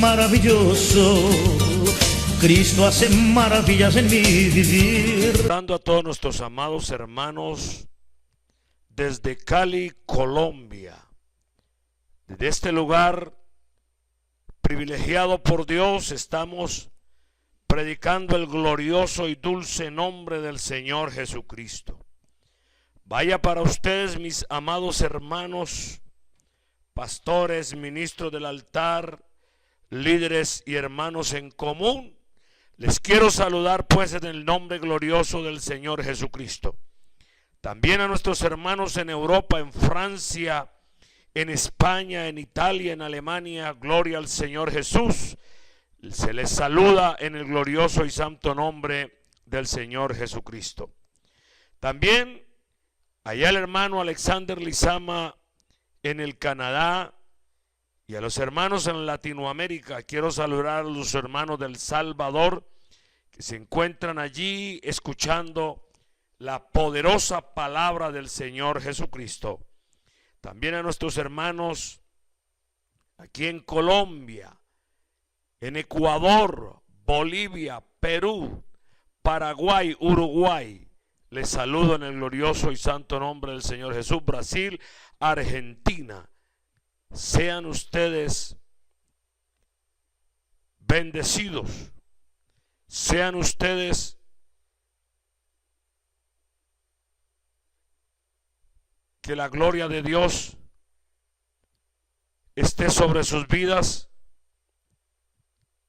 maravilloso. Cristo hace maravillas en mi vivir. Dando a todos nuestros amados hermanos desde Cali, Colombia, desde este lugar privilegiado por Dios, estamos predicando el glorioso y dulce nombre del Señor Jesucristo. Vaya para ustedes, mis amados hermanos, pastores, ministros del altar, líderes y hermanos en común. Les quiero saludar pues en el nombre glorioso del Señor Jesucristo. También a nuestros hermanos en Europa, en Francia, en España, en Italia, en Alemania, gloria al Señor Jesús. Se les saluda en el glorioso y santo nombre del Señor Jesucristo. También allá el hermano Alexander Lizama en el Canadá, y a los hermanos en Latinoamérica. Quiero saludar a los hermanos del Salvador que se encuentran allí escuchando la poderosa palabra del Señor Jesucristo. También a nuestros hermanos aquí en Colombia, en Ecuador, Bolivia, Perú, Paraguay, Uruguay. Les saludo en el glorioso y santo nombre del Señor Jesús. Brasil, Argentina. Sean ustedes bendecidos, sean ustedes que la gloria de Dios esté sobre sus vidas,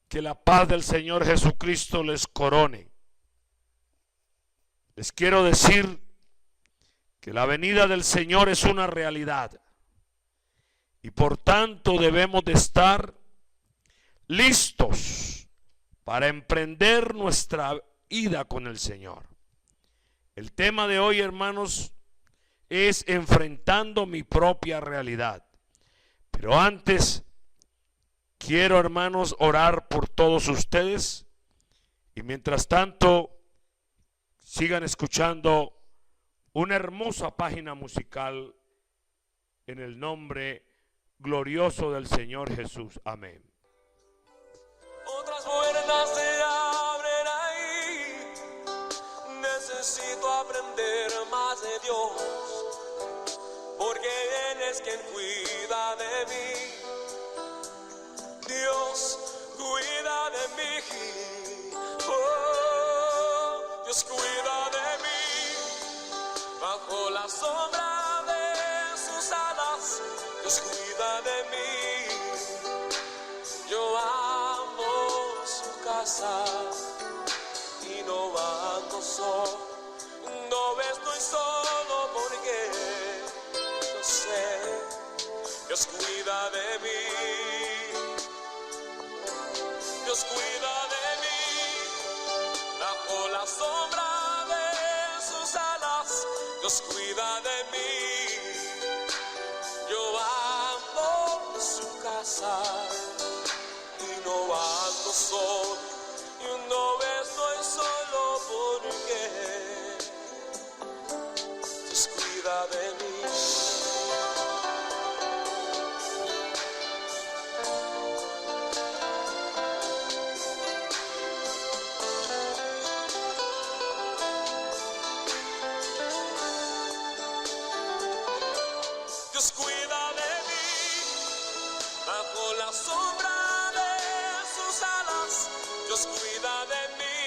que la paz del Señor Jesucristo les corone. Les quiero decir que la venida del Señor es una realidad. Y por tanto debemos de estar listos para emprender nuestra ida con el Señor. El tema de hoy, hermanos, es enfrentando mi propia realidad. Pero antes, quiero, hermanos, orar por todos ustedes. Y mientras tanto, sigan escuchando una hermosa página musical en el nombre glorioso del Señor Jesús. Amén. Otras puertas se abren ahí. Necesito aprender más de Dios, porque Él es quien cuida de mí. Dios cuida de mí. Oh, Dios cuida de mí. Bajo la sombra de sus alas, Dios cuida de mí. Yo amo su casa y no ando solo. No estoy solo porque yo sé, Dios cuida de mí. Dios cuida de mí. Bajo la sombra de sus alas, Dios cuida de mí. Yo amo su casa y no ando solo, y no estoy solo porque Dios cuida de mí. Dios cuida de mí, bajo la sombra de sus alas, Dios cuida de mí.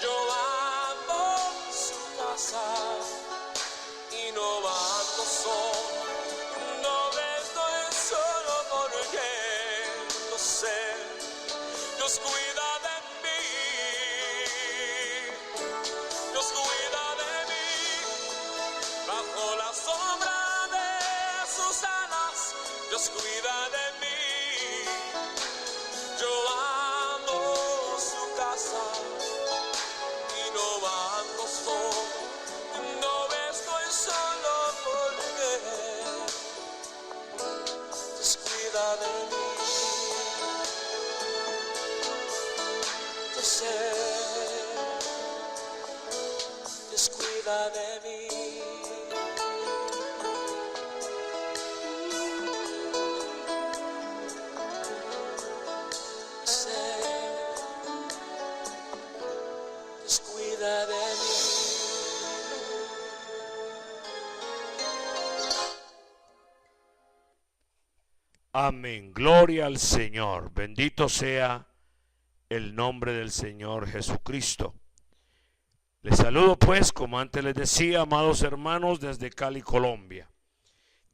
Yo amo su casa y no ando solo, no estoy solo porque lo sé, Dios cuida de mí. Dios cuida de mí, bajo la sombra de sus alas, Dios cuida de mí. Yo amo su casa y no ando solo, no estoy solo porque Dios cuida de mí. Yo sé, Dios cuida de mí. Amén. Gloria al Señor. Bendito sea el nombre del Señor Jesucristo. Les saludo pues, como antes les decía, amados hermanos, desde Cali, Colombia.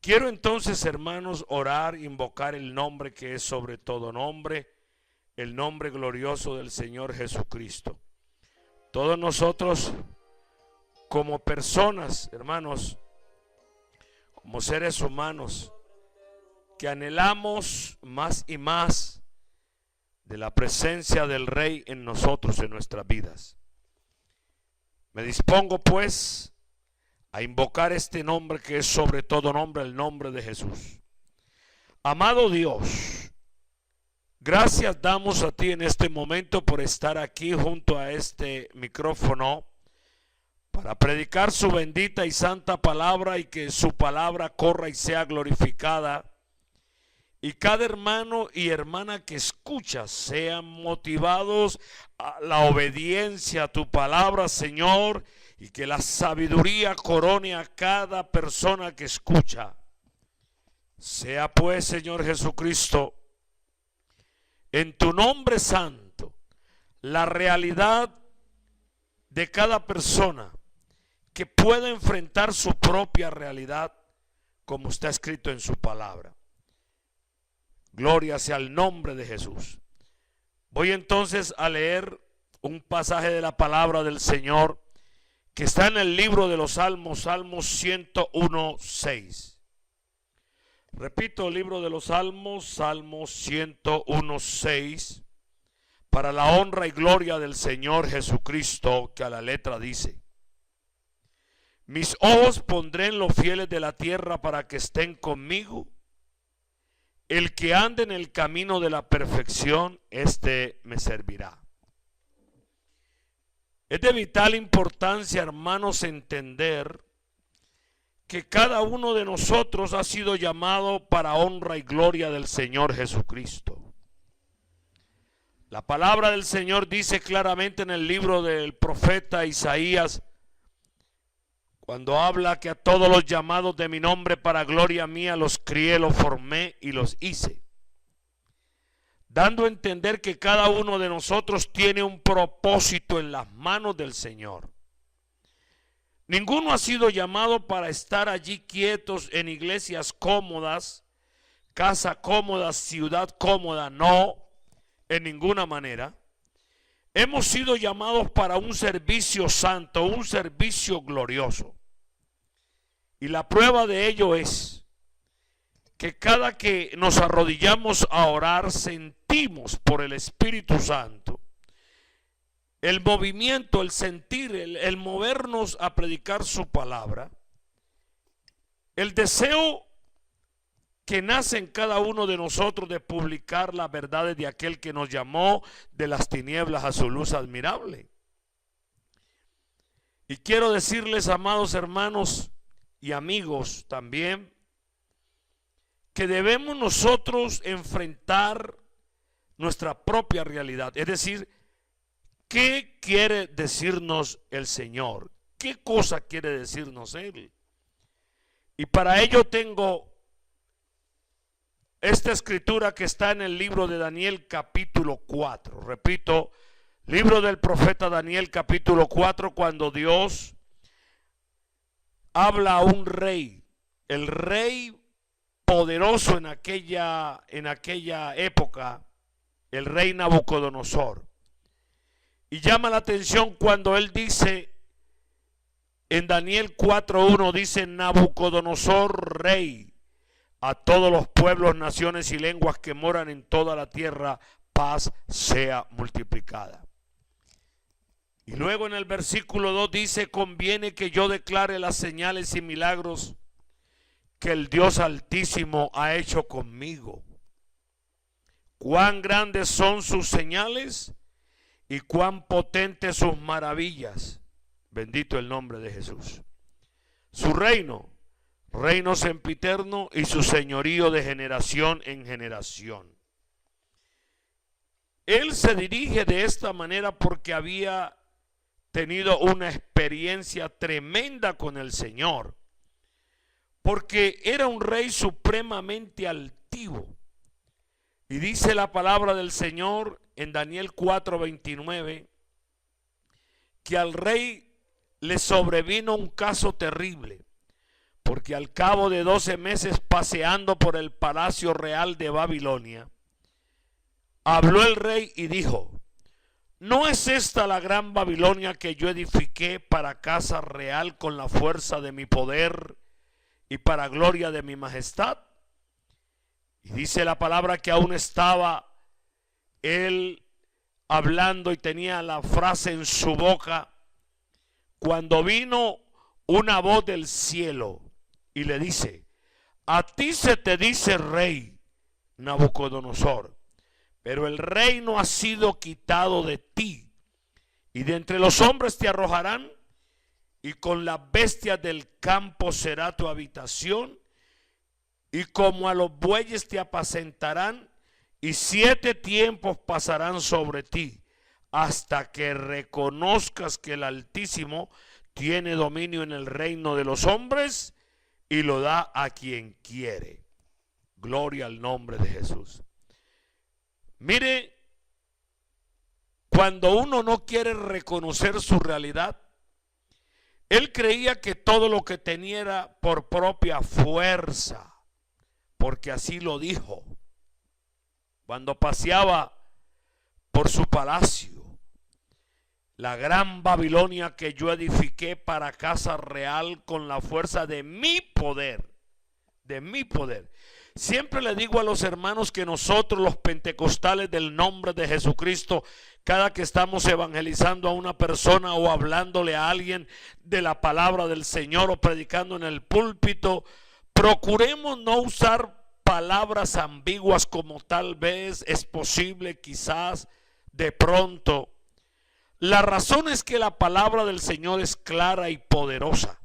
Quiero entonces, hermanos, orar, invocar el nombre que es sobre todo nombre, el nombre glorioso del Señor Jesucristo. Todos nosotros, como personas, hermanos, como seres humanos, que anhelamos más y más de la presencia del Rey en nosotros, en nuestras vidas. Me dispongo pues a invocar este nombre que es sobre todo nombre, el nombre de Jesús. Amado Dios, gracias damos a ti en este momento por estar aquí junto a este micrófono para predicar su bendita y santa palabra y que su palabra corra y sea glorificada. Y cada hermano y hermana que escucha sean motivados a la obediencia a tu palabra, Señor, y que la sabiduría corone a cada persona que escucha. Sea pues, Señor Jesucristo, en tu nombre santo, la realidad de cada persona que pueda enfrentar su propia realidad como está escrito en su palabra. Gloria sea el nombre de Jesús. Voy entonces a leer un pasaje de la palabra del Señor que está en el libro de los Salmos, Salmos 101:6. Repito, el libro de los Salmos, Salmos 101:6, para la honra y gloria del Señor Jesucristo, que a la letra dice: mis ojos pondré en los fieles de la tierra para que estén conmigo. El que ande en el camino de la perfección, este me servirá. Es de vital importancia, hermanos, entender que cada uno de nosotros ha sido llamado para honra y gloria del Señor Jesucristo. La palabra del Señor dice claramente en el libro del profeta Isaías, cuando habla que a todos los llamados de mi nombre para gloria mía los crié, los formé y los hice. Dando a entender que cada uno de nosotros tiene un propósito en las manos del Señor. Ninguno ha sido llamado para estar allí quietos en iglesias cómodas, casa cómoda, ciudad cómoda, no, en ninguna manera. Hemos sido llamados para un servicio santo, un servicio glorioso. Y la prueba de ello es que cada que nos arrodillamos a orar, sentimos por el Espíritu Santo el movimiento, el sentir, el movernos a predicar su palabra, el deseo que nace en cada uno de nosotros de publicar las verdades de aquel que nos llamó de las tinieblas a su luz admirable. Y quiero decirles, amados hermanos y amigos también, que debemos nosotros enfrentar nuestra propia realidad. Es decir, ¿qué quiere decirnos el Señor? ¿Qué cosa quiere decirnos Él? Y para ello tengo esta escritura que está en el libro de Daniel capítulo 4. Repito, libro del profeta Daniel capítulo 4, cuando Dios habla a un rey, el rey poderoso en aquella época, el rey Nabucodonosor. Y llama la atención cuando él dice, en Daniel 4:1 dice: Nabucodonosor, rey, a todos los pueblos, naciones y lenguas que moran en toda la tierra, paz sea multiplicada. Y luego en el versículo 2 dice: conviene que yo declare las señales y milagros que el Dios Altísimo ha hecho conmigo. Cuán grandes son sus señales y cuán potentes sus maravillas. Bendito el nombre de Jesús. Su reino, reino sempiterno, y su señorío de generación en generación. Él se dirige de esta manera porque había tenido una experiencia tremenda con el Señor, porque era un rey supremamente altivo, Y dice la palabra del Señor en Daniel 4:29 que al rey le sobrevino un caso terrible, porque al cabo de 12 meses paseando por el palacio real de Babilonia, habló el rey y dijo: ¿no es esta la gran Babilonia que yo edifiqué para casa real con la fuerza de mi poder y para gloria de mi majestad? Y dice la palabra que aún estaba él hablando y tenía la frase en su boca, cuando vino una voz del cielo y le dice: a ti se te dice rey, Nabucodonosor, pero el reino ha sido quitado de ti, y de entre los hombres te arrojarán, y con las bestias del campo será tu habitación, y como a los bueyes te apacentarán, y 7 tiempos pasarán sobre ti, hasta que reconozcas que el Altísimo tiene dominio en el reino de los hombres y lo da a quien quiere. Gloria al nombre de Jesús. Mire, cuando uno no quiere reconocer su realidad, él creía que todo lo que tenía era por propia fuerza, porque así lo dijo cuando paseaba por su palacio. La gran Babilonia que yo edifiqué para casa real con la fuerza de mi poder, de mi poder. Siempre le digo a los hermanos que nosotros los pentecostales del nombre de Jesucristo, cada que estamos evangelizando a una persona o hablándole a alguien de la palabra del Señor o predicando en el púlpito, procuremos no usar palabras ambiguas como tal vez, es posible, quizás, de pronto. La razón es que la palabra del Señor es clara y poderosa.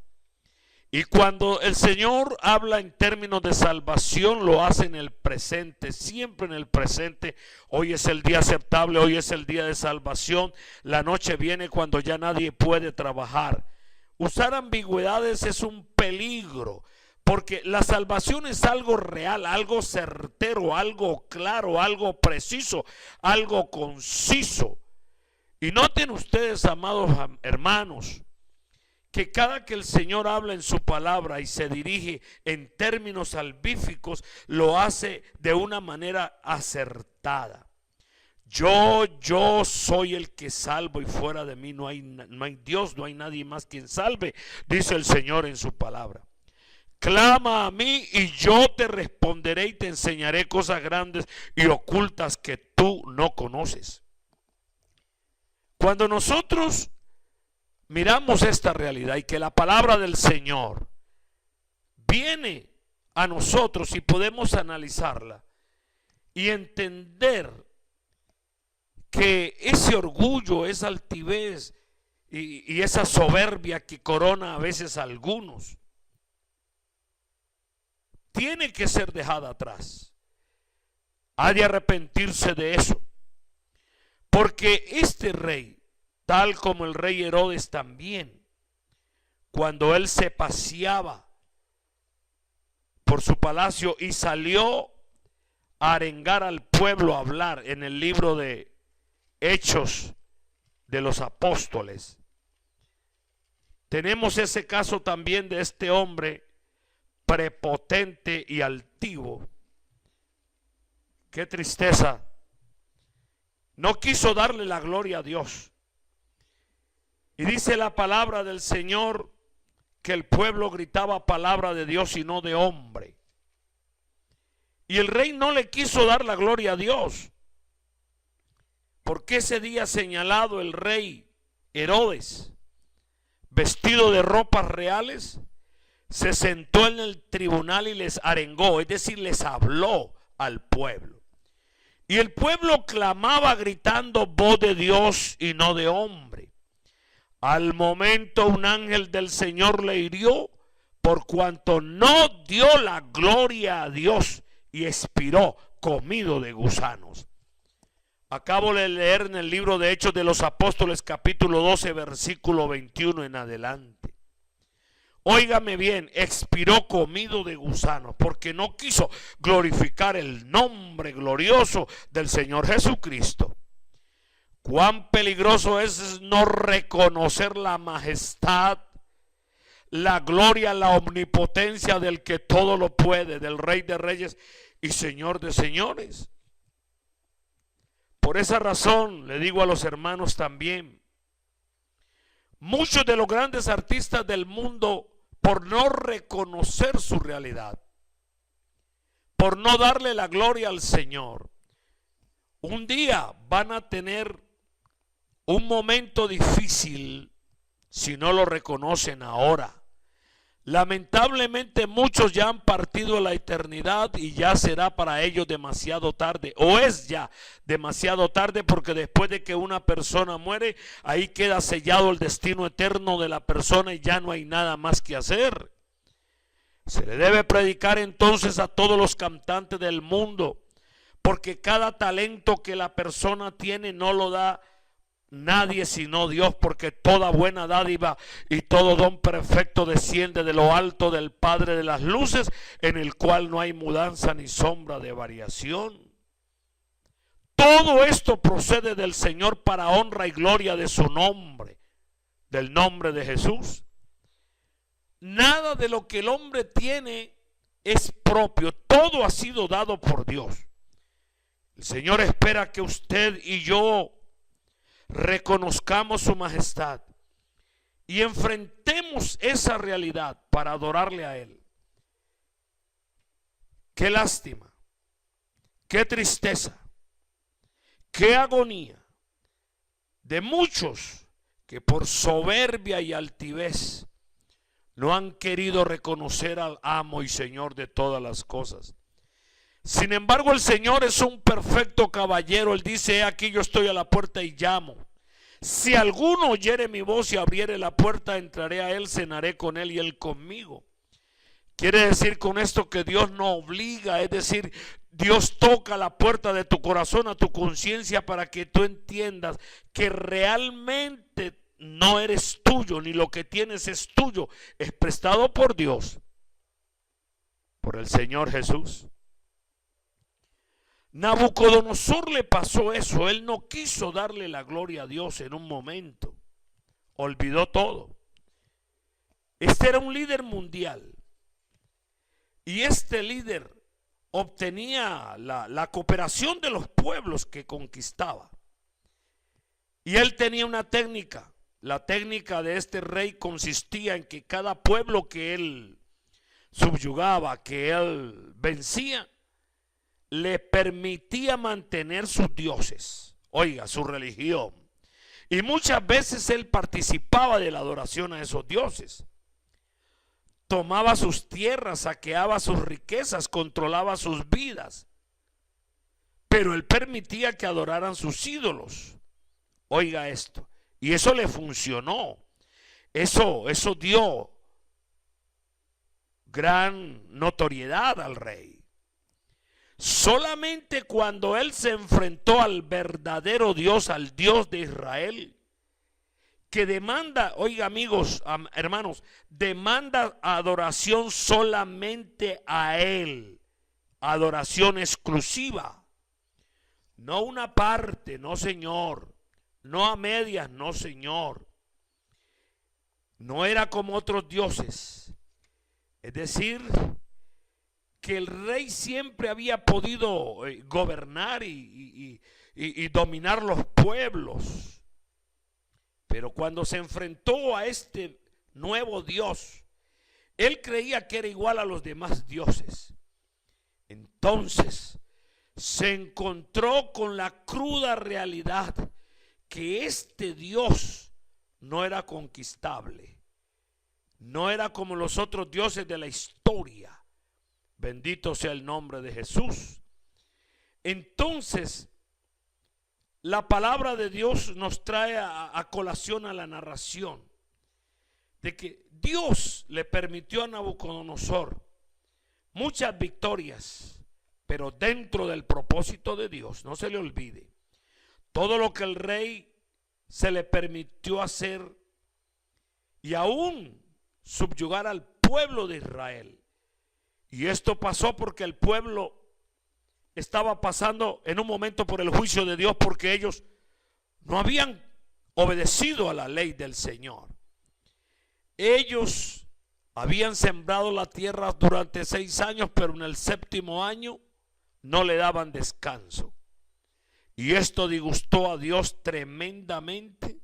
Y cuando el Señor habla en términos de salvación, lo hace en el presente, siempre en el presente. Hoy es el día aceptable, hoy es el día de salvación. La noche viene cuando ya nadie puede trabajar. Usar ambigüedades es un peligro, porque la salvación es algo real, algo certero, algo claro, algo preciso, algo conciso. Y noten ustedes, amados hermanos, que cada que el Señor habla en su palabra y se dirige en términos salvíficos, lo hace de una manera acertada. Yo soy el que salvo, y fuera de mí no hay Dios, no hay nadie más quien salve, dice el Señor en su palabra. Clama a mí y yo te responderé y te enseñaré cosas grandes y ocultas que tú no conoces. Cuando nosotros miramos esta realidad y que la palabra del Señor viene a nosotros y podemos analizarla y entender que ese orgullo, esa altivez y esa soberbia que corona a veces a algunos, tiene que ser dejada atrás. Ha de arrepentirse de eso. Porque este rey, tal como el rey Herodes también, cuando él se paseaba por su palacio y salió a arengar al pueblo, a hablar en el libro de Hechos de los Apóstoles, tenemos ese caso también de este hombre prepotente y altivo. Qué tristeza. No quiso darle la gloria a Dios. Y dice la palabra del Señor que el pueblo gritaba palabra de Dios y no de hombre. Y el rey no le quiso dar la gloria a Dios, porque ese día señalado el rey Herodes, vestido de ropas reales, se sentó en el tribunal y les arengó, es decir, les habló al pueblo. Y el pueblo clamaba gritando voz de Dios y no de hombre. Al momento un ángel del Señor le hirió por cuanto no dio la gloria a Dios y expiró comido de gusanos. Acabo de leer en el libro de Hechos de los Apóstoles capítulo 12 versículo 21 en adelante. óigame bien, expiró comido de gusanos, porque no quiso glorificar el nombre glorioso del Señor Jesucristo. Cuán peligroso es no reconocer la majestad, la gloria, la omnipotencia del que todo lo puede, del Rey de Reyes y Señor de Señores. Por esa razón le digo a los hermanos también, muchos de los grandes artistas del mundo, por no reconocer su realidad, por no darle la gloria al Señor, un día van a tener un momento difícil si no lo reconocen ahora. Lamentablemente muchos ya han partido a la eternidad y ya será para ellos demasiado tarde, o es ya demasiado tarde, porque después de que una persona muere, ahí queda sellado el destino eterno de la persona y ya no hay nada más que hacer. Se le debe predicar entonces a todos los cantantes del mundo, porque cada talento que la persona tiene no lo da nadie sino Dios, porque toda buena dádiva y todo don perfecto desciende de lo alto del Padre de las luces, en el cual no hay mudanza ni sombra de variación. Todo esto procede del Señor para honra y gloria de su nombre, del nombre de Jesús. Nada de lo que el hombre tiene es propio, todo ha sido dado por Dios. El Señor espera que usted y yo reconozcamos su majestad y enfrentemos esa realidad para adorarle a Él. Qué lástima, qué tristeza, qué agonía de muchos que por soberbia y altivez no han querido reconocer al amo y Señor de todas las cosas. Sin embargo, el Señor es un perfecto caballero. Él dice: aquí yo estoy a la puerta y llamo. Si alguno oyere mi voz y abriere la puerta, entraré a él, cenaré con él y él conmigo. Quiere decir con esto que Dios no obliga, es decir, Dios toca la puerta de tu corazón, a tu conciencia, para que tú entiendas que realmente no eres tuyo, ni lo que tienes es tuyo, es prestado por Dios, por el Señor Jesús. Nabucodonosor le pasó eso. Él no quiso darle la gloria a Dios en un momento. Olvidó todo. Este era un líder mundial. Y este líder obtenía la cooperación de los pueblos que conquistaba. Y él tenía una técnica. La técnica de este rey consistía en que cada pueblo que él subyugaba, que él vencía, le permitía mantener sus dioses, oiga, su religión. Y muchas veces él participaba de la adoración a esos dioses. Tomaba sus tierras, saqueaba sus riquezas, controlaba sus vidas. Pero él permitía que adoraran sus ídolos. Oiga esto. Y eso le funcionó. Eso dio gran notoriedad al rey. Solamente cuando él se enfrentó al verdadero Dios, al Dios de Israel, que demanda, oiga amigos, hermanos, demanda adoración solamente a Él, adoración exclusiva, no una parte, no Señor, no a medias, no Señor. No era como otros dioses, es decir, que el rey siempre había podido gobernar y dominar los pueblos. Pero cuando se enfrentó a este nuevo Dios, él creía que era igual a los demás dioses. Entonces se encontró con la cruda realidad que este Dios no era conquistable, no era como los otros dioses de la historia. Bendito sea el nombre de Jesús. Entonces, la palabra de Dios nos trae a colación a la narración de que Dios le permitió a Nabucodonosor muchas victorias, pero dentro del propósito de Dios. No se le olvide, todo lo que el rey se le permitió hacer, y aún subyugar al pueblo de Israel. Y esto pasó porque el pueblo estaba pasando en un momento por el juicio de Dios, porque ellos no habían obedecido a la ley del Señor. Ellos habían sembrado la tierra durante 6 años, pero en el 7º año no le daban descanso. Y esto disgustó a Dios tremendamente,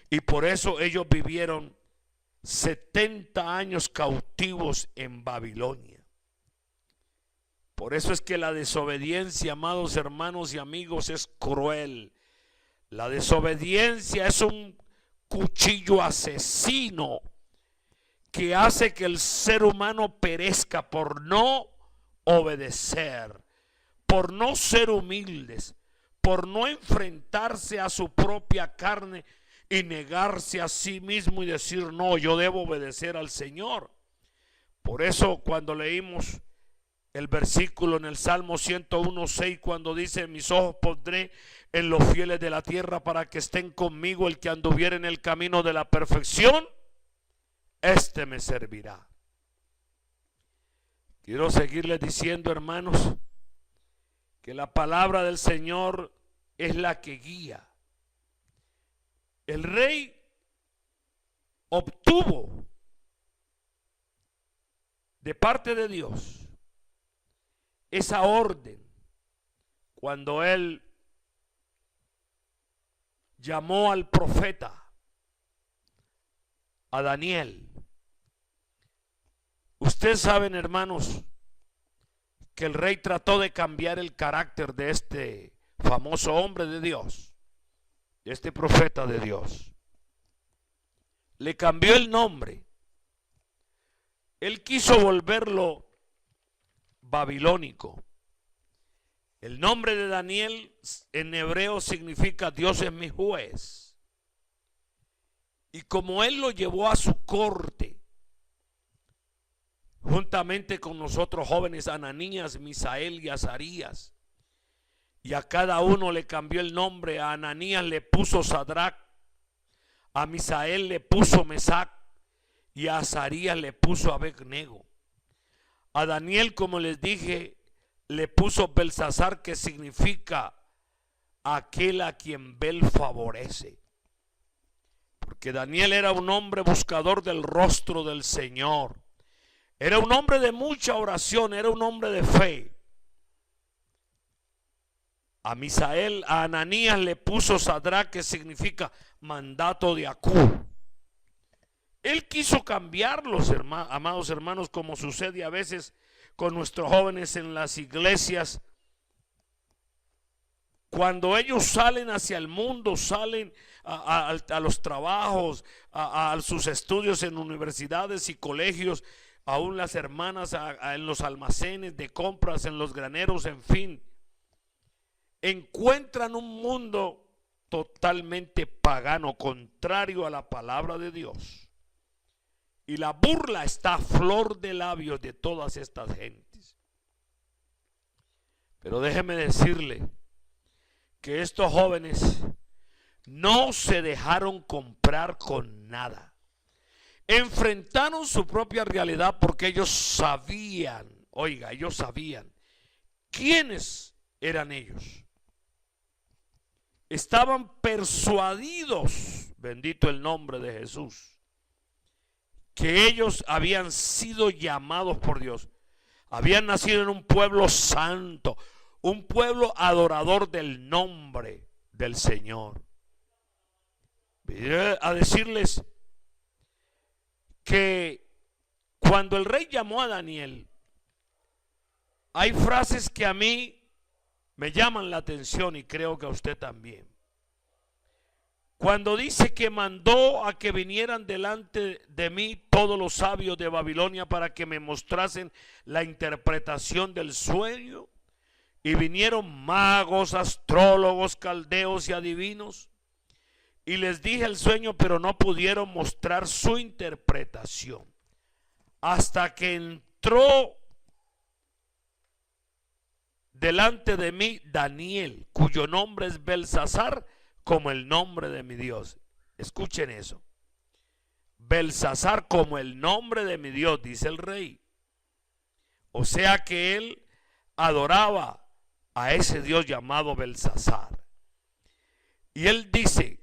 y por eso ellos vivieron 70 años cautivos en Babilonia. Por eso es que la desobediencia, amados hermanos y amigos, es cruel. La desobediencia es un cuchillo asesino que hace que el ser humano perezca por no obedecer, por no ser humildes, por no enfrentarse a su propia carne y negarse a sí mismo y decir: no, yo debo obedecer al Señor. Por eso cuando leímos el versículo en el Salmo 101:6, cuando dice: mis ojos pondré en los fieles de la tierra para que estén conmigo, el que anduviere en el camino de la perfección, este me servirá. Quiero seguirles diciendo, hermanos, que la palabra del Señor es la que guía. El rey obtuvo de parte de Dios esa orden cuando él llamó al profeta, a Daniel. Ustedes saben, hermanos, que el rey trató de cambiar el carácter de este famoso hombre de Dios, de este profeta de Dios. Le cambió el nombre. Él quiso volverlo babilónico. El nombre de Daniel en hebreo significa Dios es mi juez. Y como él lo llevó a su corte, juntamente con nosotros jóvenes, Ananías, Misael y Azarías, y a cada uno le cambió el nombre. A Ananías le puso Sadrach, a Misael le puso Mesac, y a Azarías le puso Abednego. A Daniel, como les dije, le puso Belsasar, que significa aquel a quien Bel favorece. Porque Daniel era un hombre buscador del rostro del Señor. Era un hombre de mucha oración, era un hombre de fe. A Misael, a Ananías le puso Sadrach, que significa mandato de Acú. Él quiso cambiarlos, amados hermanos, como sucede a veces con nuestros jóvenes en las iglesias. Cuando ellos salen hacia el mundo, salen a los trabajos, a sus estudios en universidades y colegios, aún las hermanas en los almacenes de compras, en los graneros, en fin, encuentran un mundo totalmente pagano, contrario a la palabra de Dios. Y la burla está a flor de labios de todas estas gentes. Pero déjeme decirle que estos jóvenes no se dejaron comprar con nada. Enfrentaron su propia realidad porque ellos sabían, oiga, ellos sabían quiénes eran ellos. Estaban persuadidos, bendito el nombre de Jesús, que ellos habían sido llamados por Dios. Habían nacido en un pueblo santo, un pueblo adorador del nombre del Señor. Voy a decirles que cuando el rey llamó a Daniel, hay frases que a mí me llaman la atención y creo que a usted también. Cuando dice que mandó a que vinieran delante de mí todos los sabios de Babilonia para que me mostrasen la interpretación del sueño, y vinieron magos, astrólogos, caldeos y adivinos, y les dije el sueño, pero no pudieron mostrar su interpretación, hasta que entró delante de mí Daniel, cuyo nombre es Belsasar, como el nombre de mi Dios. Escuchen eso. Belsasar como el nombre de mi Dios, dice el rey. O sea que él adoraba a ese Dios llamado Belsasar. Y él dice,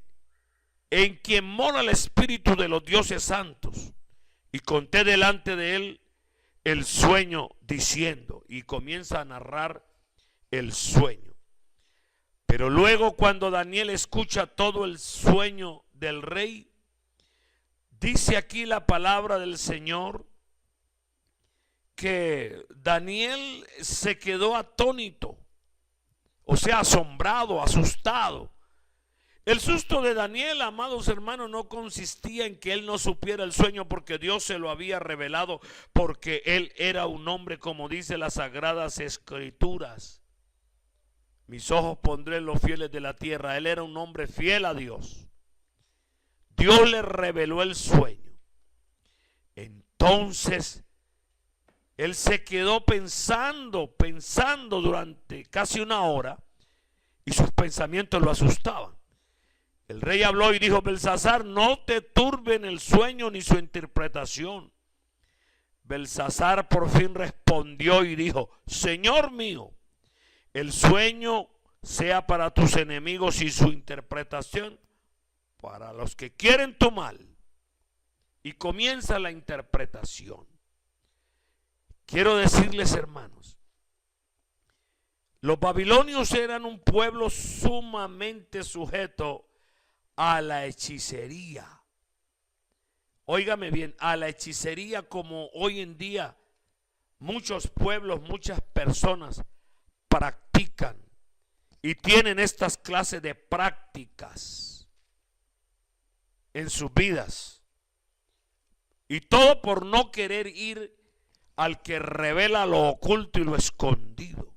en quien mora el espíritu de los dioses santos. Y conté delante de él el sueño diciendo, y comienza a narrar el sueño. Pero luego cuando Daniel escucha todo el sueño del rey, dice aquí la palabra del Señor que Daniel se quedó atónito, o sea, asombrado, asustado. El susto de Daniel, amados hermanos, no consistía en que él no supiera el sueño porque Dios se lo había revelado, porque él era un hombre, como dice las sagradas escrituras. Mis ojos pondré en los fieles de la tierra. Él era un hombre fiel a Dios. Dios le reveló el sueño. Entonces, él se quedó pensando durante casi una hora y sus pensamientos lo asustaban. El rey habló y dijo, Belsasar, no te turben el sueño ni su interpretación. Belsasar por fin respondió y dijo, Señor mío, el sueño sea para tus enemigos y su interpretación para los que quieren tu mal. Y comienza la interpretación. Quiero decirles, hermanos, los babilonios eran un pueblo sumamente sujeto a la hechicería. Óigame bien, a la hechicería, como hoy en día muchos pueblos, muchas personas practican y tienen estas clases de prácticas en sus vidas. Y todo por no querer ir al que revela lo oculto y lo escondido.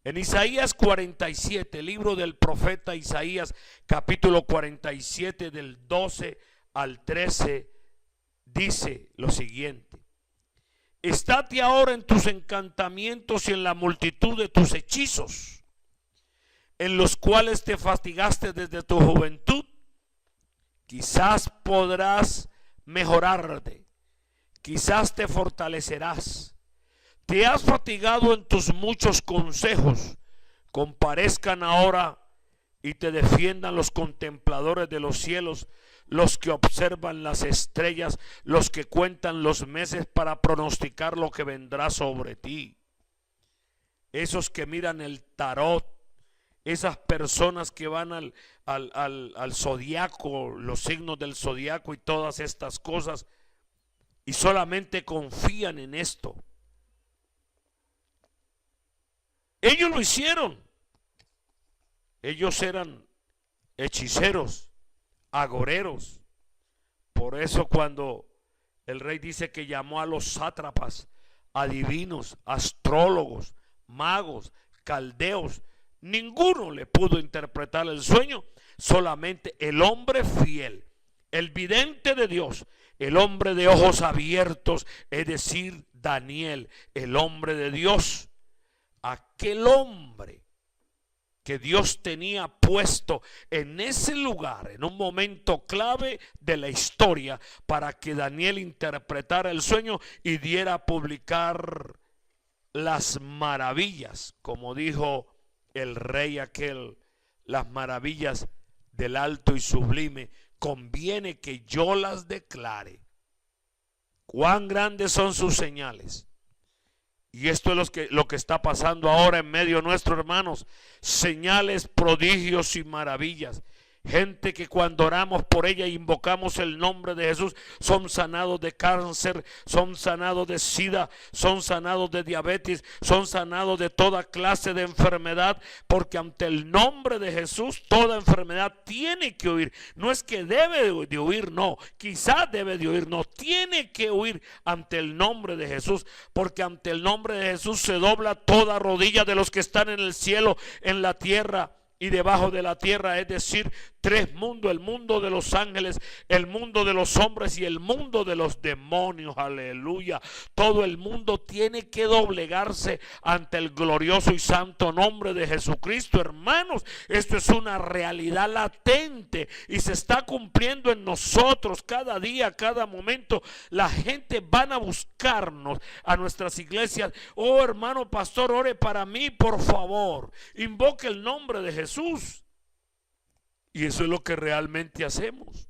En Isaías 47, libro del profeta Isaías, capítulo 47, del 12 al 13, dice lo siguiente: estate ahora en tus encantamientos y en la multitud de tus hechizos, en los cuales te fatigaste desde tu juventud. Quizás podrás mejorarte, quizás te fortalecerás. Te has fatigado en tus muchos consejos. Comparezcan ahora y te defiendan los contempladores de los cielos, los que observan las estrellas, los que cuentan los meses para pronosticar lo que vendrá sobre ti. Esos que miran el tarot, esas personas que van al zodiaco, los signos del zodiaco y todas estas cosas, y solamente confían en esto. Ellos lo hicieron. Ellos eran hechiceros, agoreros. Por eso cuando el rey dice que llamó a los sátrapas, adivinos, astrólogos, magos, caldeos, ninguno le pudo interpretar el sueño. Solamente el hombre fiel, el vidente de Dios, el hombre de ojos abiertos, es decir, Daniel, el hombre de Dios. Aquel hombre que Dios tenía puesto en ese lugar, en un momento clave de la historia, para que Daniel interpretara el sueño y diera a publicar las maravillas, como dijo el rey aquel, las maravillas del alto y sublime, conviene que yo las declare. Cuán grandes son sus señales. Y esto es lo que está pasando ahora en medio nuestro, hermanos. Señales, prodigios y maravillas. Gente que cuando oramos por ella e invocamos el nombre de Jesús, son sanados de cáncer, son sanados de sida, son sanados de diabetes, son sanados de toda clase de enfermedad, porque ante el nombre de Jesús toda enfermedad tiene que huir. No es que debe de huir, no, quizás debe de huir, no, tiene que huir ante el nombre de Jesús, porque ante el nombre de Jesús se dobla toda rodilla de los que están en el cielo, en la tierra y debajo de la tierra, es decir, tres mundos: el mundo de los ángeles, el mundo de los hombres y el mundo de los demonios. Aleluya. Todo el mundo tiene que doblegarse ante el glorioso y santo nombre de Jesucristo. Hermanos, esto es una realidad latente y se está cumpliendo en nosotros cada día, cada momento. La gente van a buscarnos a nuestras iglesias. Oh, hermano pastor, ore para mí, por favor. Invoque el nombre de Jesús. Y eso es lo que realmente hacemos.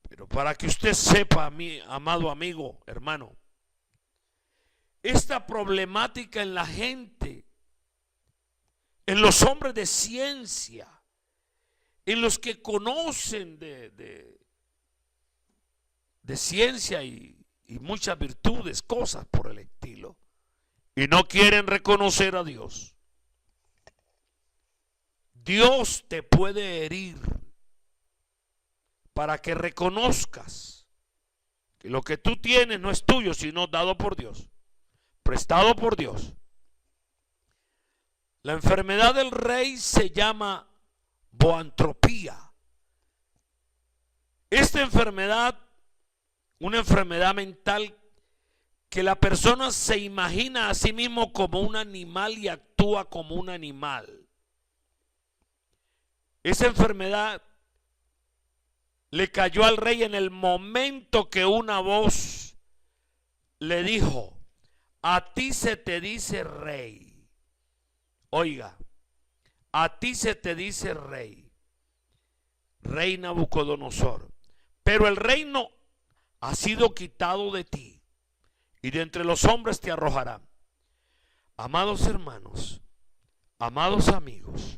Pero para que usted sepa, mi amado amigo, hermano, esta problemática en la gente, en los hombres de ciencia, en los que conocen de ciencia y muchas virtudes, cosas por el estilo, y no quieren reconocer a Dios. Dios te puede herir para que reconozcas que lo que tú tienes no es tuyo, sino dado por Dios, prestado por Dios. La enfermedad del rey se llama boantropía. Esta enfermedad, una enfermedad mental que la persona se imagina a sí mismo como un animal y actúa como un animal. Esa enfermedad le cayó al rey en el momento que una voz le dijo: a ti se te dice rey. Oiga, a ti se te dice rey, rey Nabucodonosor, pero el reino ha sido quitado de ti y de entre los hombres te arrojarán. Amados hermanos, amados amigos,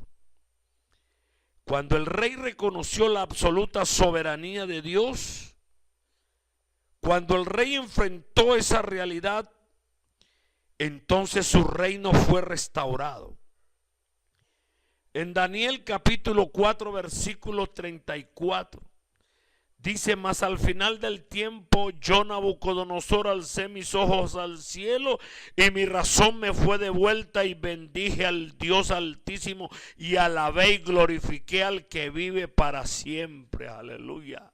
cuando el rey reconoció la absoluta soberanía de Dios, cuando el rey enfrentó esa realidad, entonces su reino fue restaurado. En Daniel capítulo 4 versículo 34 dice: mas al final del tiempo yo, Nabucodonosor, alcé mis ojos al cielo y mi razón me fue devuelta y bendije al Dios Altísimo y alabé y glorifiqué al que vive para siempre. Aleluya.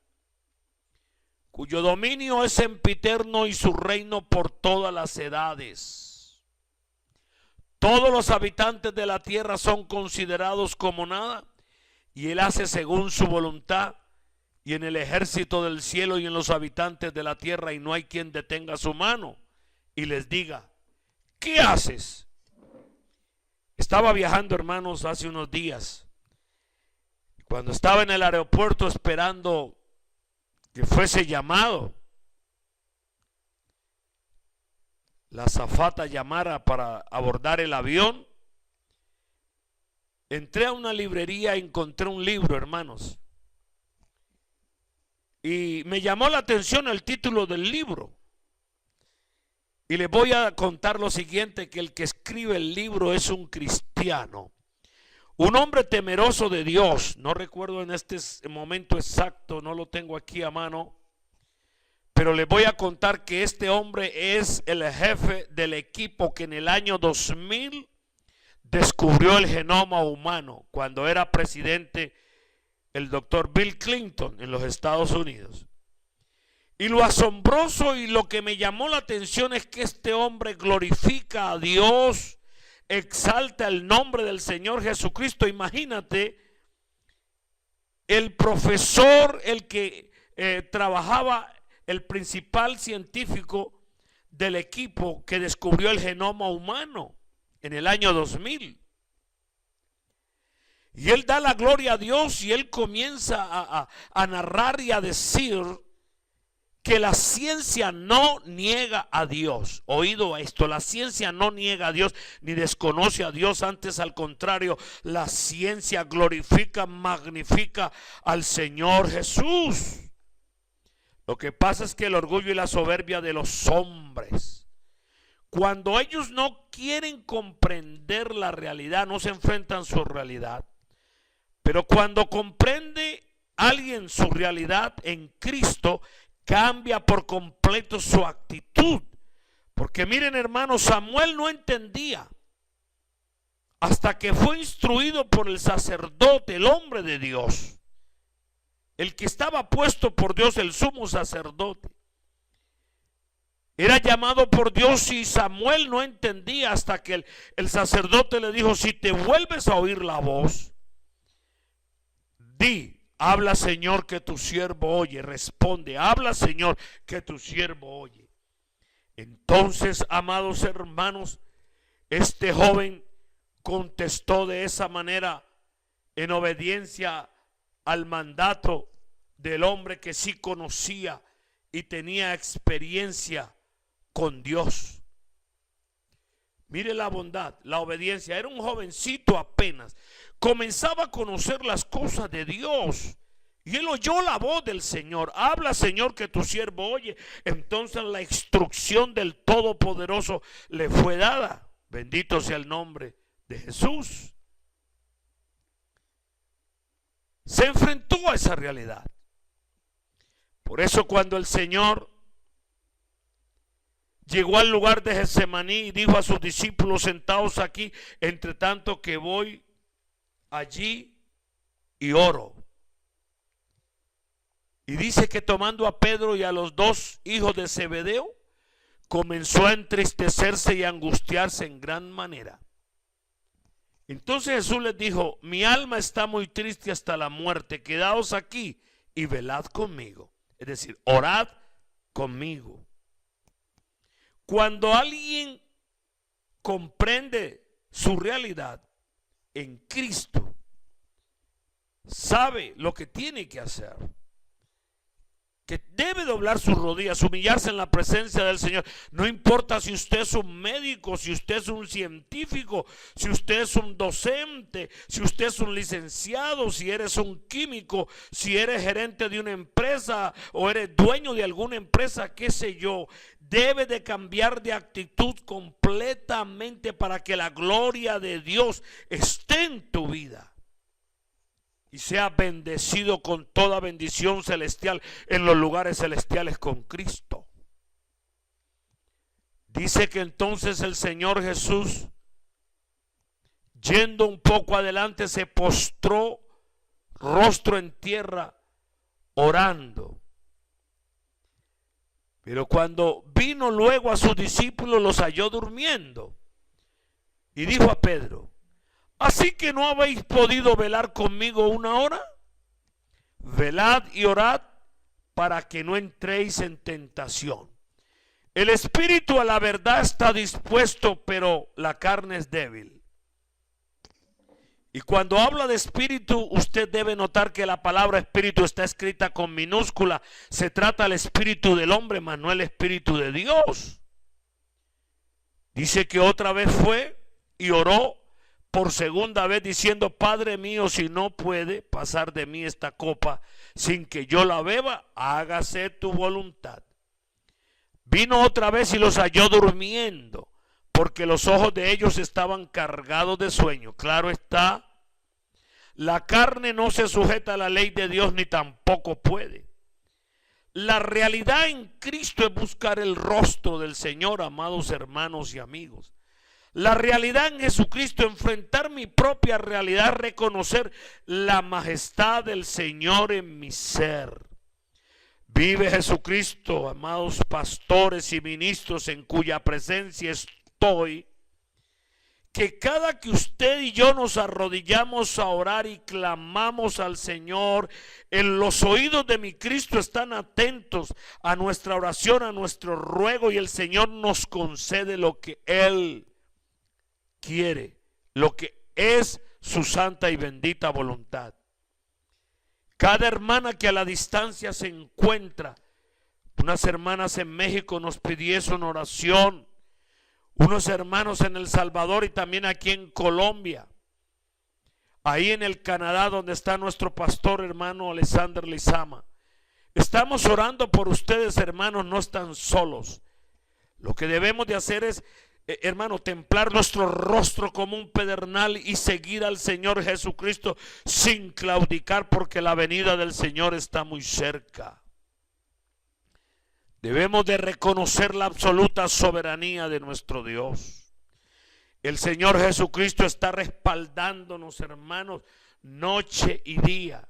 Cuyo dominio es sempiterno y su reino por todas las edades. Todos los habitantes de la tierra son considerados como nada y él hace según su voluntad. Y en el ejército del cielo y en los habitantes de la tierra, y no hay quien detenga su mano y les diga: ¿qué haces? Estaba viajando, hermanos, hace unos días. Cuando estaba en el aeropuerto esperando que fuese llamado, la azafata llamara para abordar el avión, entré a una librería y encontré un libro, hermanos. Y me llamó la atención el título del libro. Y les voy a contar lo siguiente: que el que escribe el libro es un cristiano, un hombre temeroso de Dios. No recuerdo en este momento exacto, no lo tengo aquí a mano, pero les voy a contar que este hombre es el jefe del equipo que en el año 2000 descubrió el genoma humano, cuando era presidente el doctor Bill Clinton en los Estados Unidos. Y lo asombroso y lo que me llamó la atención es que este hombre glorifica a Dios, exalta el nombre del Señor Jesucristo. Imagínate, el profesor, el que trabajaba, el principal científico del equipo que descubrió el genoma humano en el año 2000. Y él da la gloria a Dios y él comienza a narrar y a decir que la ciencia no niega a Dios. Oído esto: la ciencia no niega a Dios ni desconoce a Dios, antes al contrario, la ciencia glorifica, magnifica al Señor Jesús. Lo que pasa es que el orgullo y la soberbia de los hombres, cuando ellos no quieren comprender la realidad, no se enfrentan a su realidad. Pero cuando comprende alguien su realidad en Cristo, cambia por completo su actitud. Porque miren, hermanos, Samuel no entendía hasta que fue instruido por el sacerdote, el hombre de Dios, el que estaba puesto por Dios, el sumo sacerdote. Era llamado por Dios y Samuel no entendía hasta que el sacerdote le dijo: si te vuelves a oír la voz, di, habla Señor que tu siervo oye. Responde, habla Señor que tu siervo oye. Entonces, amados hermanos, este joven contestó de esa manera en obediencia al mandato del hombre que sí conocía y tenía experiencia con Dios. Mire la bondad, la obediencia. Era un jovencito apenas, comenzaba a conocer las cosas de Dios y él oyó la voz del Señor: habla Señor que tu siervo oye. Entonces la instrucción del Todopoderoso le fue dada. Bendito sea el nombre de Jesús. Se enfrentó a esa realidad. Por eso cuando el Señor llegó al lugar de Getsemaní y dijo a sus discípulos: sentaos aquí, entre tanto que voy allí y oro. Y dice que tomando a Pedro y a los dos hijos de Zebedeo, comenzó a entristecerse y a angustiarse en gran manera. Entonces Jesús les dijo: mi alma está muy triste hasta la muerte, quedaos aquí y velad conmigo. Es decir, orad conmigo. Cuando alguien comprende su realidad en Cristo, sabe lo que tiene que hacer, que debe doblar sus rodillas, humillarse en la presencia del Señor. No importa si usted es un médico, si usted es un científico, si usted es un docente, si usted es un licenciado, si eres un químico, si eres gerente de una empresa o eres dueño de alguna empresa, qué sé yo. Debe de cambiar de actitud completamente para que la gloria de Dios esté en tu vida y sea bendecido con toda bendición celestial en los lugares celestiales con Cristo. Dice que entonces el Señor Jesús, yendo un poco adelante, se postró rostro en tierra orando. Pero cuando vino luego a sus discípulos, los halló durmiendo y dijo a Pedro: ¿así que no habéis podido velar conmigo una hora? Velad y orad para que no entréis en tentación. El espíritu a la verdad está dispuesto, pero la carne es débil. Y cuando habla de espíritu, usted debe notar que la palabra espíritu está escrita con minúscula. Se trata del espíritu del hombre, mas no el espíritu de Dios. Dice que otra vez fue y oró por segunda vez diciendo: Padre mío, si no puede pasar de mí esta copa sin que yo la beba, hágase tu voluntad. Vino otra vez y los halló durmiendo, porque los ojos de ellos estaban cargados de sueño. Claro está, la carne no se sujeta a la ley de Dios ni tampoco puede. La realidad en Cristo es buscar el rostro del Señor, amados hermanos y amigos. La realidad en Jesucristo, enfrentar mi propia realidad, reconocer la majestad del Señor en mi ser. Vive Jesucristo, amados pastores y ministros en cuya presencia estoy, que cada que usted y yo nos arrodillamos a orar y clamamos al Señor, en los oídos de mi Cristo están atentos a nuestra oración, a nuestro ruego, y el Señor nos concede lo que Él quiere, lo que es su santa y bendita voluntad. Cada hermana que a la distancia se encuentra, unas hermanas en México nos pidieron oración, unos hermanos en El Salvador y también aquí en Colombia, ahí en el Canadá donde está nuestro pastor hermano Alexander Lizama. Estamos orando por ustedes, hermanos, no están solos. Lo que debemos de hacer es, hermano, templar nuestro rostro como un pedernal y seguir al Señor Jesucristo sin claudicar, porque la venida del Señor está muy cerca. Debemos de reconocer la absoluta soberanía de nuestro Dios. El Señor Jesucristo está respaldándonos, hermanos, noche y día.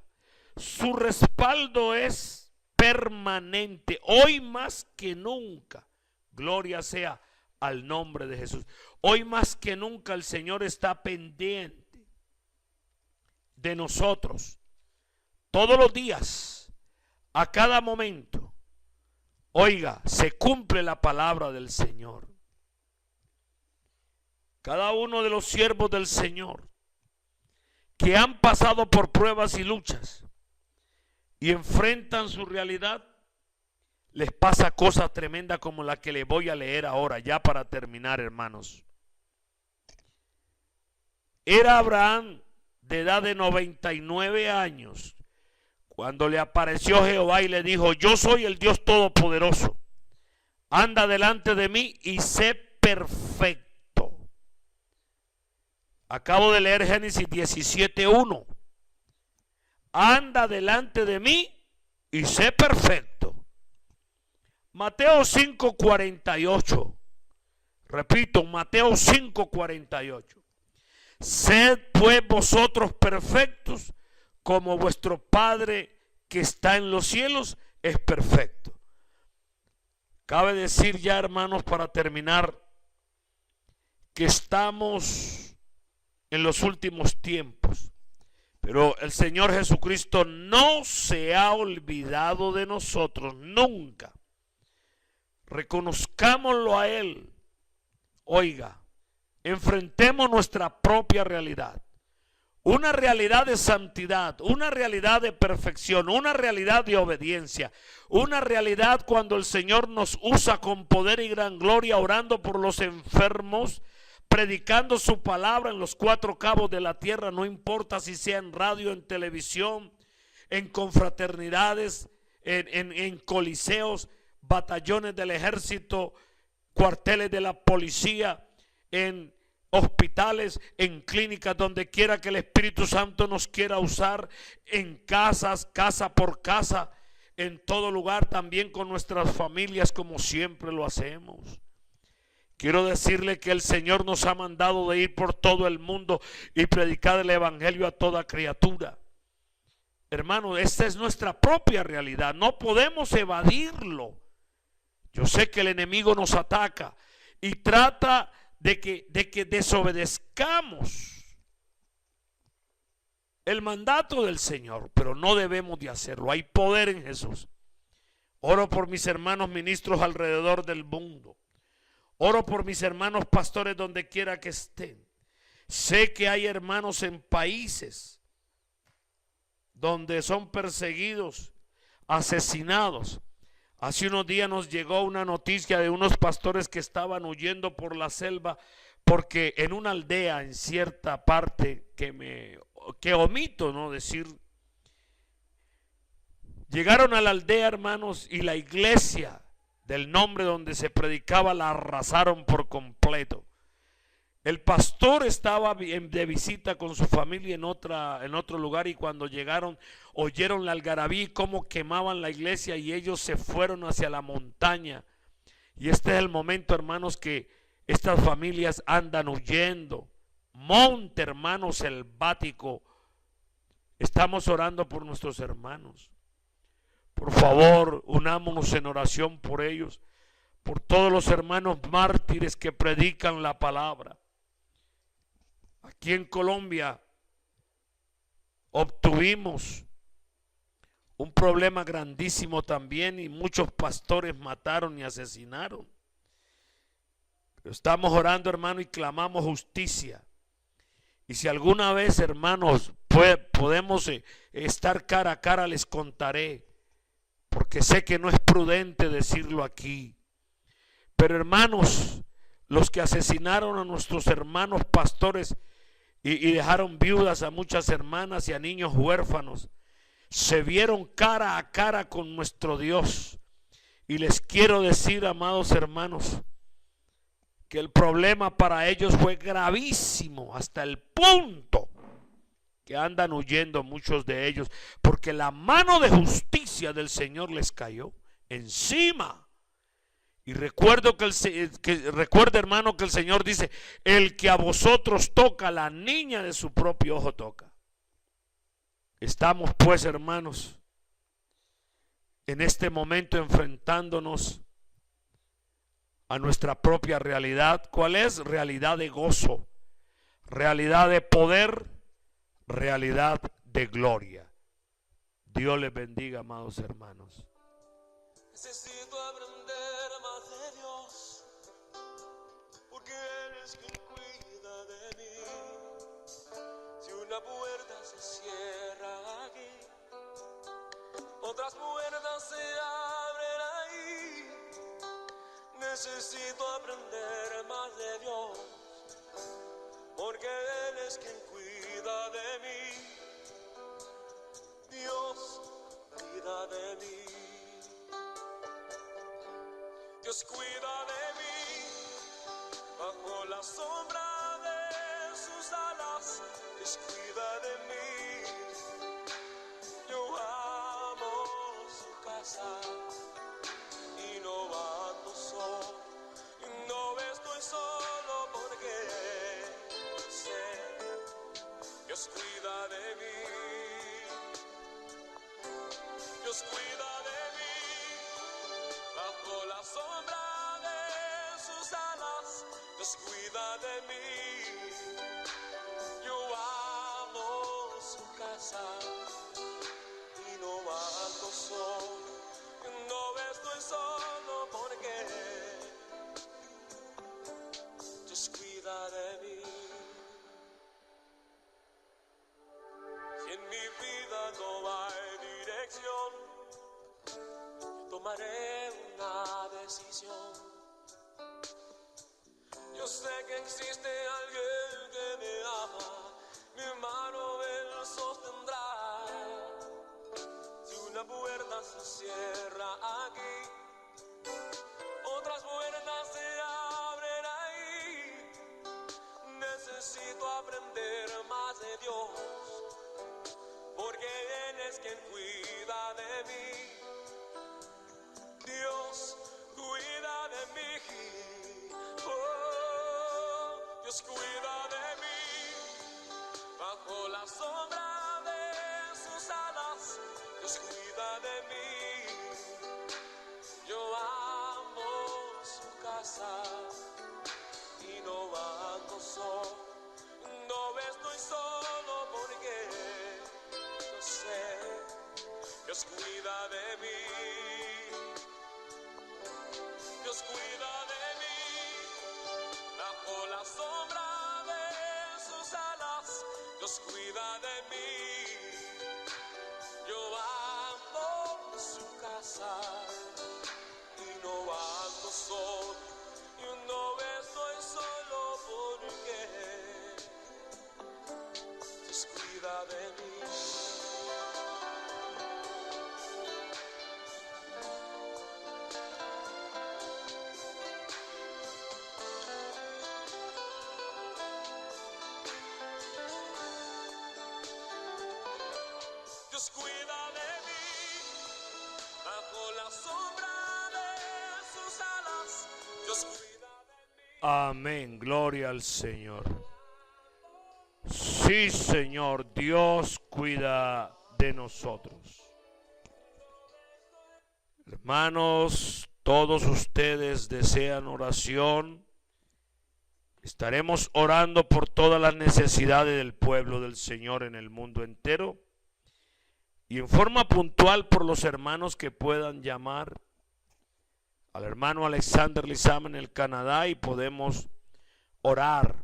Su respaldo es permanente, hoy más que nunca. Gloria sea al nombre de Jesús. Hoy más que nunca el Señor está pendiente de nosotros. Todos los días, a cada momento. Oiga, se cumple la palabra del Señor. Cada uno de los siervos del Señor que han pasado por pruebas y luchas y enfrentan su realidad, les pasa cosas tremendas como la que le voy a leer ahora, ya para terminar, hermanos. Era Abraham de edad de 99 años cuando le apareció Jehová y le dijo: yo soy el Dios Todopoderoso, anda delante de mí y sé perfecto. Acabo de leer Génesis 17:1. Anda delante de mí y sé perfecto. Mateo 5:48. Repito, Mateo 5:48. Sed pues vosotros perfectos, como vuestro Padre que está en los cielos es perfecto. Cabe decir ya, hermanos, para terminar, que estamos en los últimos tiempos, pero el Señor Jesucristo no se ha olvidado de nosotros nunca. Reconozcámoslo a Él. Oiga, enfrentemos nuestra propia realidad, una realidad de santidad, una realidad de perfección, una realidad de obediencia, una realidad cuando el Señor nos usa con poder y gran gloria, orando por los enfermos, predicando su palabra en los cuatro cabos de la tierra, no importa si sea en radio, en televisión, en confraternidades, en coliseos, batallones del ejército, cuarteles de la policía, en hospitales, en clínicas, donde quiera que el Espíritu Santo nos quiera usar, en casas, casa por casa, en todo lugar, también con nuestras familias, como siempre lo hacemos. Quiero decirle que el Señor nos ha mandado de ir por todo el mundo y predicar el evangelio a toda criatura. Hermano, esta es nuestra propia realidad, no podemos evadirlo. Yo sé que el enemigo nos ataca y trata de que desobedezcamos el mandato del Señor, pero no debemos de hacerlo. Hay poder en Jesús. Oro por mis hermanos ministros alrededor del mundo. Oro por mis hermanos pastores donde quiera que estén. Sé que hay hermanos en países donde son perseguidos, asesinados. Hace unos días nos llegó una noticia de unos pastores que estaban huyendo por la selva porque en una aldea, en cierta parte que omito no decir, llegaron a la aldea, hermanos, y la iglesia del nombre donde se predicaba la arrasaron por completo. El pastor estaba de visita con su familia en otro lugar, y cuando llegaron oyeron la algarabía y cómo quemaban la iglesia, y ellos se fueron hacia la montaña. Y este es el momento, hermanos, que estas familias andan huyendo. Monte, hermano, selvático. Estamos orando por nuestros hermanos. Por favor, unámonos en oración por ellos, por todos los hermanos mártires que predican la palabra. Aquí en Colombia obtuvimos un problema grandísimo también, y muchos pastores mataron y asesinaron. Estamos orando, hermano, y clamamos justicia. Y si alguna vez, hermanos, podemos estar cara a cara, les contaré, porque sé que no es prudente decirlo aquí. Pero, hermanos, los que asesinaron a nuestros hermanos pastores y dejaron viudas a muchas hermanas y a niños huérfanos, se vieron cara a cara con nuestro Dios. Y les quiero decir, amados hermanos, que el problema para ellos fue gravísimo, hasta el punto que andan huyendo muchos de ellos, porque la mano de justicia del Señor les cayó encima. Y recuerde, hermano, que el Señor dice: el que a vosotros toca, la niña de su propio ojo toca. Estamos pues, hermanos, en este momento enfrentándonos a nuestra propia realidad. ¿Cuál es? Realidad de gozo, realidad de poder, realidad de gloria. Dios les bendiga, amados hermanos. Necesito aprender más de Dios, porque Él es quien cuida de mí. Si una puerta se cierra aquí, otras puertas se abren ahí. Necesito aprender más de Dios, porque Él es quien cuida de mí. Dios cuida de mí. Dios cuida de mí, bajo la sombra de sus alas. Dios cuida de mí. Yo amo su casa y no ando solo. Y no estoy solo porque sé, Dios cuida de mí. Dios cuida de mí, bajo la sombra de sus alas. Dios cuida de mí. Yo amo su casa y no ando solo. No estoy solo porque Dios cuida de mí. Si en mi vida no hay dirección, tomaré una decisión. Yo sé que existe alguien que me ama, mi mano Él sostendrá. Si una puerta se cierra aquí, otras puertas se abren ahí. Necesito aprender más de Dios, porque Él es quien cuida de mí. Dios cuida de mí. Oh, Dios cuida de mí, bajo la sombra de sus alas. Dios cuida de mí. Yo amo su casa y no ando solo. No estoy solo porque yo sé, Dios cuida de mí. Dios cuida de mí, bajo la sombra de sus alas. Dios cuida de mí. Yo amo su casa y no ando solo. Y no estoy solo porque Dios cuida de mí. Dios cuida de mí, bajo la sombra de sus alas. Dios cuida de mí. Amén, gloria al Señor. Sí, Señor, Dios cuida de nosotros. Hermanos, todos ustedes desean oración. Estaremos orando por todas las necesidades del pueblo del Señor en el mundo entero. Y en forma puntual por los hermanos que puedan llamar al hermano Alexander Lizama en el Canadá y podemos orar.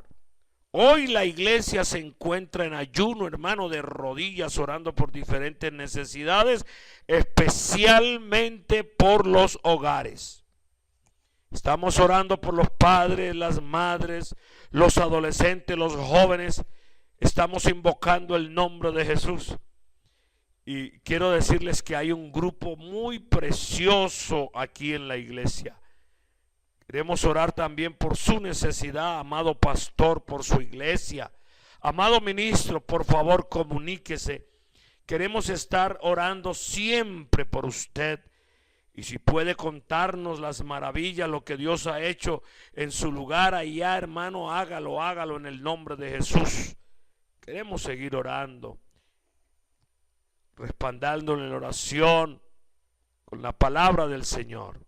Hoy la iglesia se encuentra en ayuno, hermano, de rodillas, orando por diferentes necesidades, especialmente por los hogares. Estamos orando por los padres, las madres, los adolescentes, los jóvenes. Estamos invocando el nombre de Jesús. Y quiero decirles que hay un grupo muy precioso aquí en la iglesia. Queremos orar también por su necesidad, amado pastor, por su iglesia. Amado ministro, por favor, comuníquese. Queremos estar orando siempre por usted. Y si puede contarnos las maravillas, lo que Dios ha hecho en su lugar allá, hermano, hágalo en el nombre de Jesús. Queremos seguir orando, respaldándole en la oración con la palabra del Señor.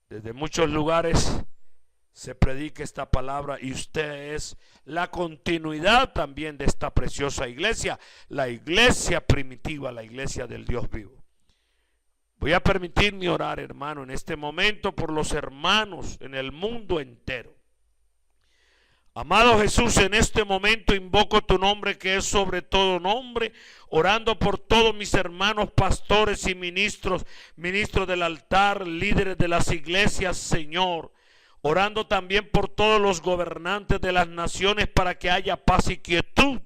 Desde muchos lugares se predica esta palabra y usted es la continuidad también de esta preciosa iglesia, la iglesia primitiva, la iglesia del Dios vivo. Voy a permitirme orar, hermano, en este momento por los hermanos en el mundo entero. Amado Jesús, en este momento invoco tu nombre que es sobre todo nombre, orando por todos mis hermanos pastores y ministros, ministros del altar, líderes de las iglesias, Señor. Orando también por todos los gobernantes de las naciones para que haya paz y quietud.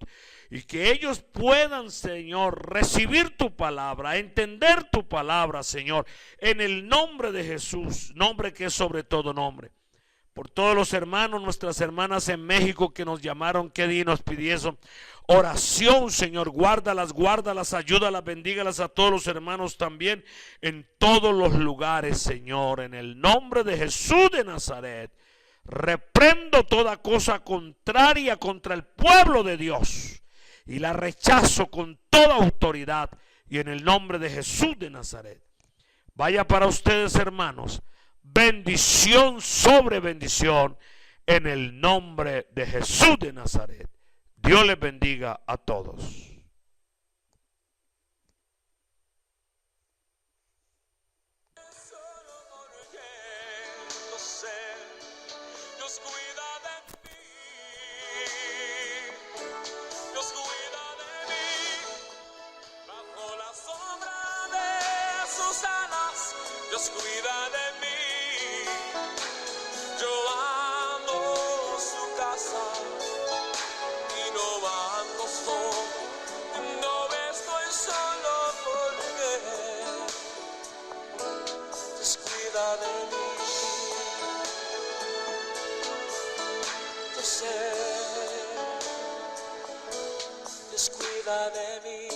Y que ellos puedan, Señor, recibir tu palabra, entender tu palabra, Señor, en el nombre de Jesús, nombre que es sobre todo nombre. Por todos los hermanos, nuestras hermanas en México que nos llamaron, que día nos pidieron oración, Señor, guárdalas, ayúdalas, bendígalas a todos los hermanos también en todos los lugares, Señor, en el nombre de Jesús de Nazaret. Reprendo toda cosa contraria contra el pueblo de Dios y la rechazo con toda autoridad y en el nombre de Jesús de Nazaret. Vaya para ustedes, hermanos, bendición sobre bendición en el nombre de Jesús de Nazaret. Dios les bendiga a todos. Dios cuida de mí, Dios cuida de mí, bajo la sombra de sus alas, Dios cuida de mí, yo amo su casa y no ando solo, no estoy solo porque Dios cuida de mí. Dios cuida de mí.